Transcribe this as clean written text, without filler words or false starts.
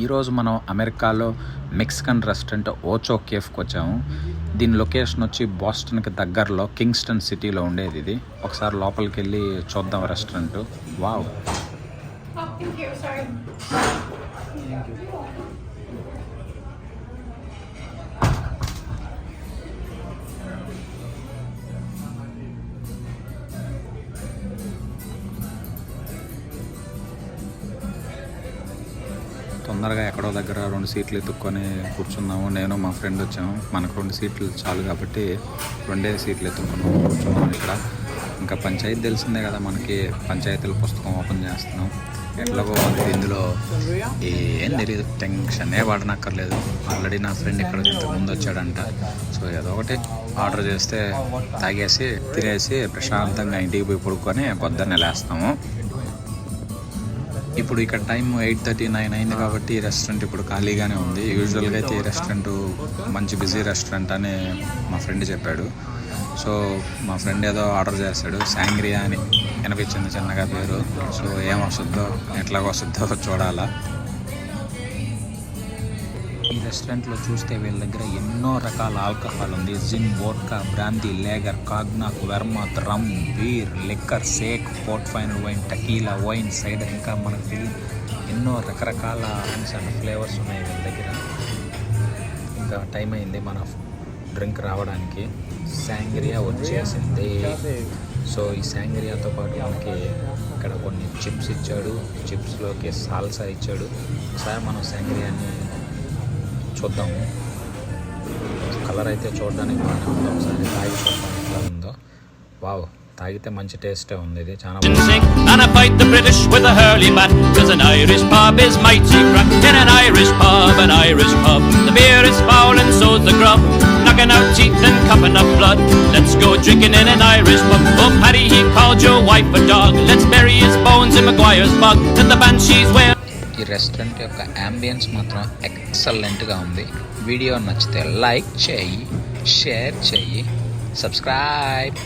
ఈరోజు మనం అమెరికాలో మెక్సికన్ రెస్టారెంట్ ఓచో కేఫ్కి వచ్చాము. దీని లొకేషన్ వచ్చి బోస్టన్కి దగ్గరలో కింగ్స్టన్ సిటీలో ఉండేది. ఇది ఒకసారి లోపలికి వెళ్ళి చూద్దాం రెస్టారెంట్. వావ్. తొందరగా ఎక్కడో దగ్గర 2 సీట్లు ఎత్తుక్కొని కూర్చున్నాము. నేను మా ఫ్రెండ్ వచ్చాము. మనకు 2 సీట్లు చాలు కాబట్టి 2 సీట్లు ఎత్తుకున్నాము, కూర్చున్నాము. ఇక్కడ ఇంకా పంచాయతీ తెలిసిందే కదా, మనకి పంచాయతీల పుస్తకం ఓపెన్ చేస్తున్నాం. ఎట్లాగో ఇందులో ఏం తెలియదు, టెన్షనే పడనక్కర్లేదు. ఆల్రెడీ నా ఫ్రెండ్ ఇక్కడ ముందు వచ్చాడంట. సో ఏదో ఒకటి ఆర్డర్ చేస్తే తాగేసి తినేసి ప్రశాంతంగా ఇంటికి పోయి పడుకొని పొద్దున్నే లేస్తాము. ఇప్పుడు ఇక్కడ టైం 8:39 అయింది కాబట్టి ఈ రెస్టారెంట్ ఇప్పుడు ఖాళీగానే ఉంది. యూజువల్గా అయితే ఈ రెస్టారెంట్ మంచి బిజీ రెస్టారెంట్ అని మా ఫ్రెండ్ చెప్పాడు. సో మా ఫ్రెండ్ ఏదో ఆర్డర్ చేశాడు, శాంగ్రియా అని వినిపించింది చిన్నగా పేరు. సో ఏం వస్తుందో ఎట్లాగ వస్తుందో చూడాలా. ఈ రెస్టారెంట్లో చూస్తే వీళ్ళ దగ్గర ఎన్నో రకాల ఆల్కహాల్ ఉంది. Gin, vodka, brandy, lager, cognac, vermouth, rum, beer, liquor, sake, port final wine, tequila, wine, cider, ఇంకా మనకు తెలియదు ఎన్నో రకరకాల ఫ్లేవర్స్ ఉన్నాయి వీళ్ళ దగ్గర. ఇంకా టైం అయింది మన డ్రింక్ రావడానికి. శాంగ్రియా వచ్చేసింది. సో ఈ శాంగ్రియాతో పాటు మనకి ఇక్కడ కొన్ని చిప్స్ ఇచ్చాడు. చిప్స్లోకి సాల్సా ఇచ్చాడు. ఒకసారి మనం శాంగ్రియాని చూద్దాము. కలర్ అయితే చూడడానికి బాగానే ఉంది. ఒకసారి తాగి చూద్దాం ఎట్లా ఉందో. వావ్, తాగితే మంచి టేస్టే ఉంది. ఇది చాలా and I fight the British with a hurley bat, 'cause an Irish pub is mighty crack. In an Irish pub, the beer is foul and so's the grub, knocking out teeth and cupping up blood. Let's go drinking in an Irish pub. Oh Paddy, he called your wife a dog. Let's bury his bones in Maguire's bog, that the banshees wear. ఈ restaurant యొక్క ambience మాత్రం ఎక్సలెంట్గా ఉంది. Video నచ్చితే like చేయి, share చేయి, subscribe.